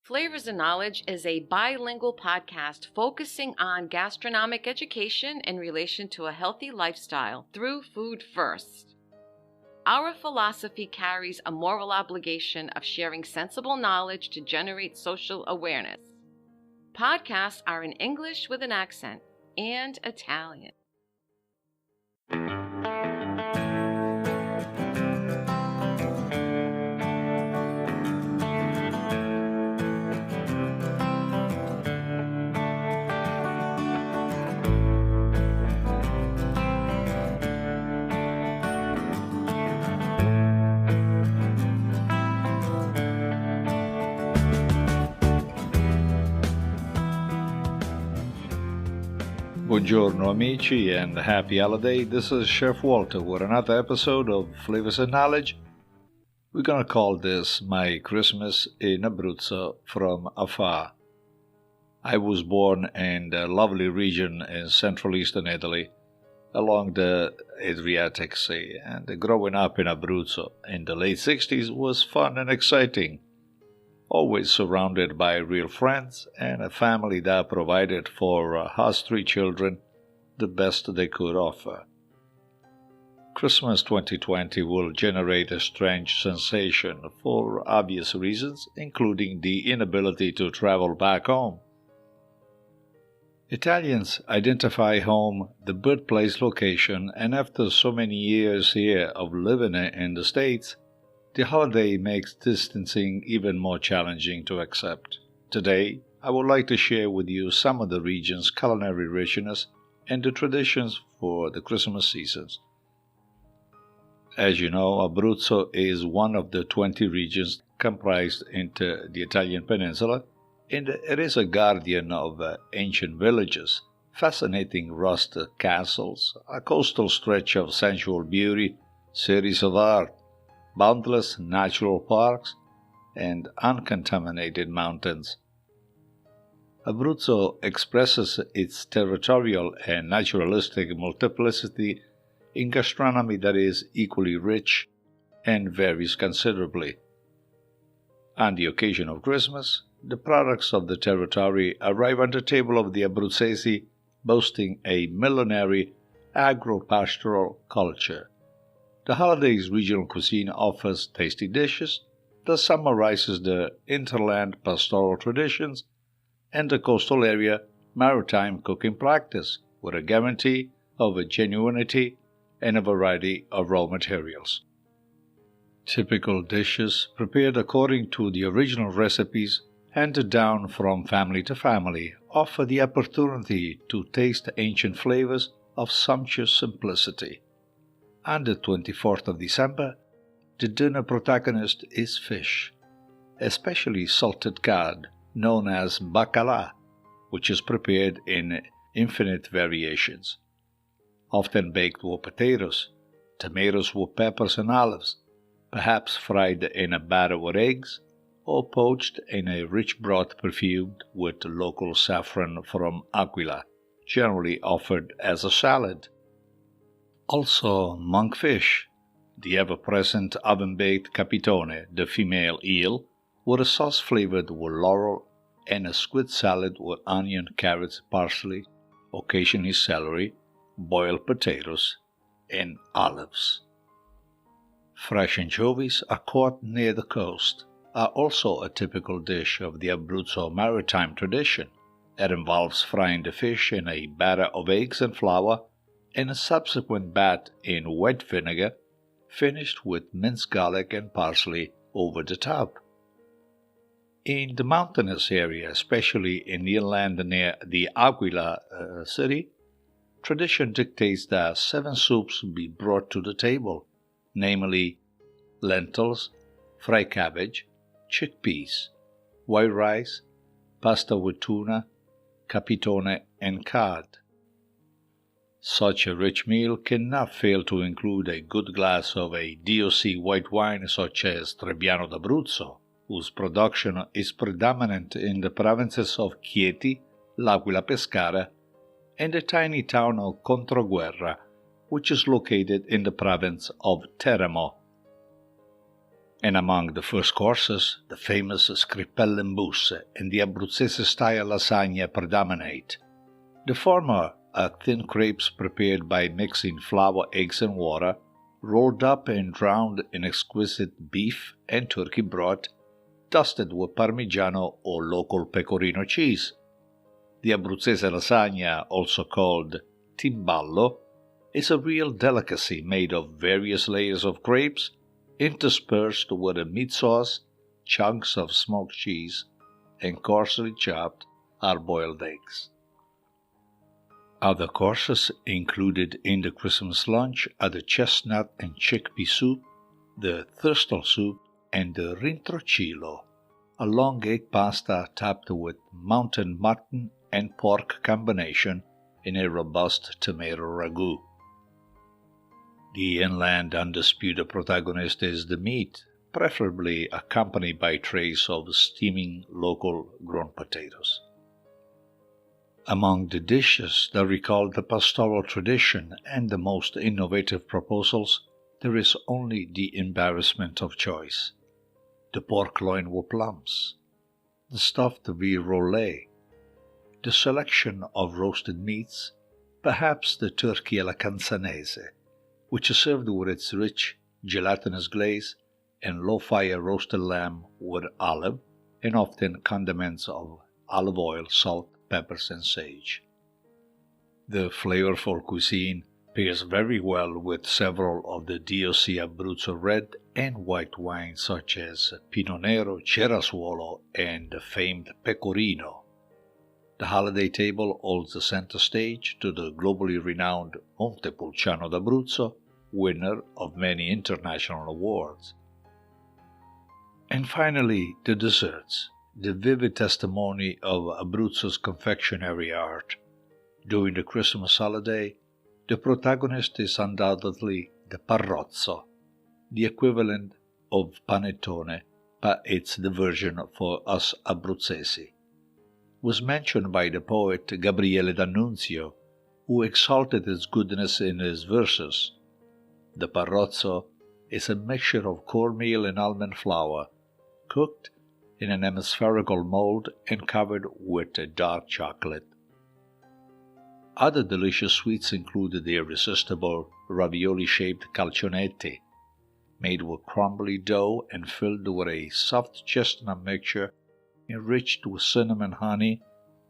Flavors and Knowledge is a bilingual podcast focusing on gastronomic education in relation to a healthy lifestyle through food first. Our philosophy carries a moral obligation of sharing sensible knowledge to generate social awareness. Podcasts are in English with an accent and Italian. Buongiorno, amici, and happy holiday. This is Chef Walter with another episode of Flavors and Knowledge. We're going to call this My Christmas in Abruzzo from Afar. I was born in the lovely region in central eastern Italy, along the Adriatic Sea, and growing up in Abruzzo in the late 60s was fun and exciting. Always surrounded by real friends and a family that provided for us three children the best they could offer. Christmas 2020 will generate a strange sensation for obvious reasons, including the inability to travel back home. Italians identify home the birthplace location, and after so many years here of living in the States, the holiday makes distancing even more challenging to accept. Today, I would like to share with you some of the region's culinary richness and the traditions for the Christmas seasons. As you know, Abruzzo is one of the 20 regions comprised into the Italian peninsula, and it is a guardian of ancient villages, fascinating rustic castles, a coastal stretch of sensual beauty, cities of art, boundless natural parks, and uncontaminated mountains. Abruzzo expresses its territorial and naturalistic multiplicity in gastronomy that is equally rich and varies considerably. On the occasion of Christmas, the products of the territory arrive on the table of the Abruzzesi, boasting a millenary agro-pastoral culture. The holiday's regional cuisine offers tasty dishes that summarizes the hinterland pastoral traditions and the coastal area maritime cooking practice with a guarantee of genuineness and a variety of raw materials. Typical dishes prepared according to the original recipes handed down from family to family offer the opportunity to taste ancient flavors of sumptuous simplicity. On the 24th of December, the dinner protagonist is fish, especially salted cod, known as bacala, which is prepared in infinite variations, often baked with potatoes, tomatoes with peppers and olives, perhaps fried in a batter with eggs, or poached in a rich broth perfumed with local saffron from Aquila, generally offered as a salad. Also, monkfish, the ever-present oven-baked capitone, the female eel, with a sauce flavored with laurel, and a squid salad with onion, carrots, parsley, occasionally celery, boiled potatoes, and olives. Fresh anchovies are caught near the coast, are also a typical dish of the Abruzzo maritime tradition. It involves frying the fish in a batter of eggs and flour, and a subsequent bath in wet vinegar, finished with minced garlic and parsley over the top. In the mountainous area, especially in the inland near the Aquila city, tradition dictates that 7 soups be brought to the table, namely lentils, fried cabbage, chickpeas, white rice, pasta with tuna, capitone, and cod. Such a rich meal cannot fail to include a good glass of a DOC white wine such as Trebbiano d'Abruzzo, whose production is predominant in the provinces of Chieti, L'Aquila Pescara, and the tiny town of Controguerra, which is located in the province of Teramo. And among the first courses, the famous scrippelle and busse and the Abruzzese-style lasagna predominate. The former are thin crepes prepared by mixing flour, eggs, and water, rolled up and drowned in exquisite beef and turkey broth, dusted with Parmigiano or local pecorino cheese. The Abruzzese lasagna, also called timballo, is a real delicacy made of various layers of crepes, interspersed with a meat sauce, chunks of smoked cheese, and coarsely chopped hard-boiled eggs. Other courses included in the Christmas lunch are the chestnut and chickpea soup, the thirstle soup, and the rintrocillo, a long egg pasta topped with mountain mutton and pork combination in a robust tomato ragu. The inland undisputed protagonist is the meat, preferably accompanied by trays of steaming local grown potatoes. Among the dishes that recall the pastoral tradition and the most innovative proposals, there is only the embarrassment of choice. The pork loin with plums, the stuffed veal roulade, the selection of roasted meats, perhaps the turkey alla canzanese, which is served with its rich, gelatinous glaze, and low-fire roasted lamb with olive, and often condiments of olive oil, salt, peppers, and sage. The flavorful cuisine pairs very well with several of the DOC Abruzzo red and white wines such as Pinot Nero, Cerasuolo, and the famed Pecorino. The holiday table holds the center stage to the globally renowned Montepulciano d'Abruzzo, winner of many international awards. And finally, the desserts, the vivid testimony of Abruzzo's confectionery art. During the Christmas holiday, the protagonist is undoubtedly the parrozzo, the equivalent of panettone, but it's the version for us Abruzzesi. Was mentioned by the poet Gabriele D'Annunzio, who exalted its goodness in his verses. The parrozzo is a mixture of cornmeal and almond flour, cooked in an hemispherical mold and covered with dark chocolate. Other delicious sweets include the irresistible ravioli-shaped calzonetti, made with crumbly dough and filled with a soft chestnut mixture enriched with cinnamon, honey,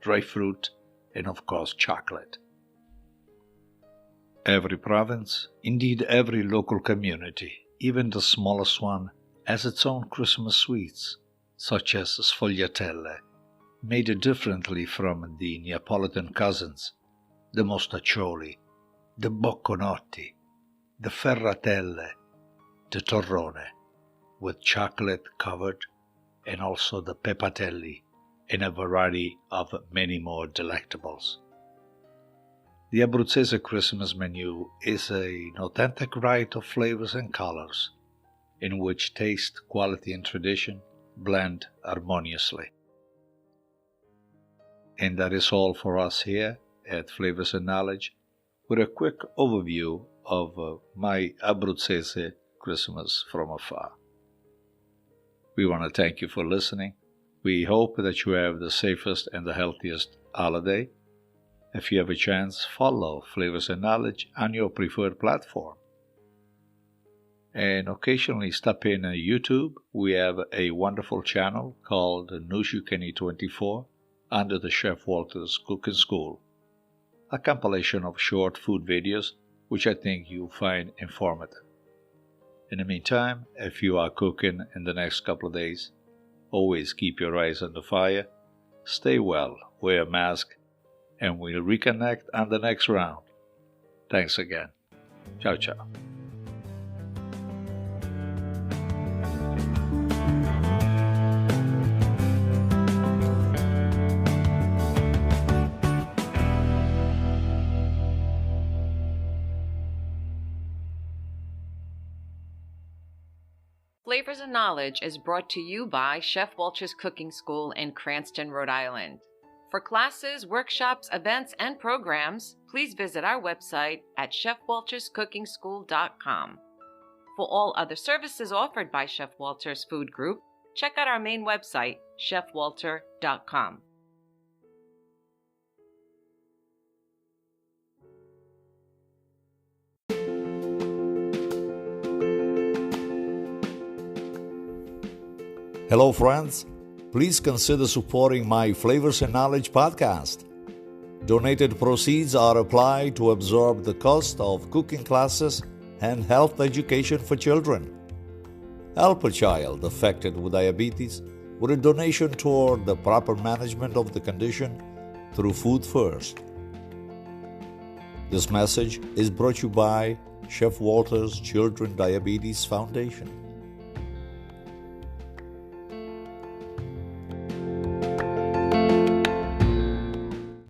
dry fruit, and of course chocolate. Every province, indeed every local community, even the smallest one, has its own Christmas sweets, such as sfogliatelle, made differently from the Neapolitan cousins, the mostaccioli, the bocconotti, the ferratelle, the torrone, with chocolate covered, and also the pepatelli, and a variety of many more delectables. The Abruzzese Christmas menu is an authentic riot of flavors and colors, in which taste, quality, and tradition blend harmoniously. And that is all for us here at Flavors and Knowledge, with a quick overview of my Abruzzese Christmas from afar. We want to thank you for listening. We hope that you have the safest and the healthiest holiday. If you have a chance, follow Flavors and Knowledge on your preferred platform. And occasionally stop in YouTube. We have a wonderful channel called Nushukeni24 under the Chef Walter's Cooking School, a compilation of short food videos which I think you'll find informative. In the meantime, if you are cooking in the next couple of days, always keep your eyes on the fire, stay well, wear a mask, and we'll reconnect on the next round. Thanks again. Ciao, ciao. Flavors and Knowledge is brought to you by Chef Walter's Cooking School in Cranston, Rhode Island. For classes, workshops, events, and programs, please visit our website at chefwalterscookingschool.com. For all other services offered by Chef Walter's Food Group, check out our main website, chefwalter.com. Hello, friends. Please consider supporting my Flavors and Knowledge podcast. Donated proceeds are applied to absorb the cost of cooking classes and health education for children. Help a child affected with diabetes with a donation toward the proper management of the condition through Food First. This message is brought to you by Chef Walter's Children Diabetes Foundation.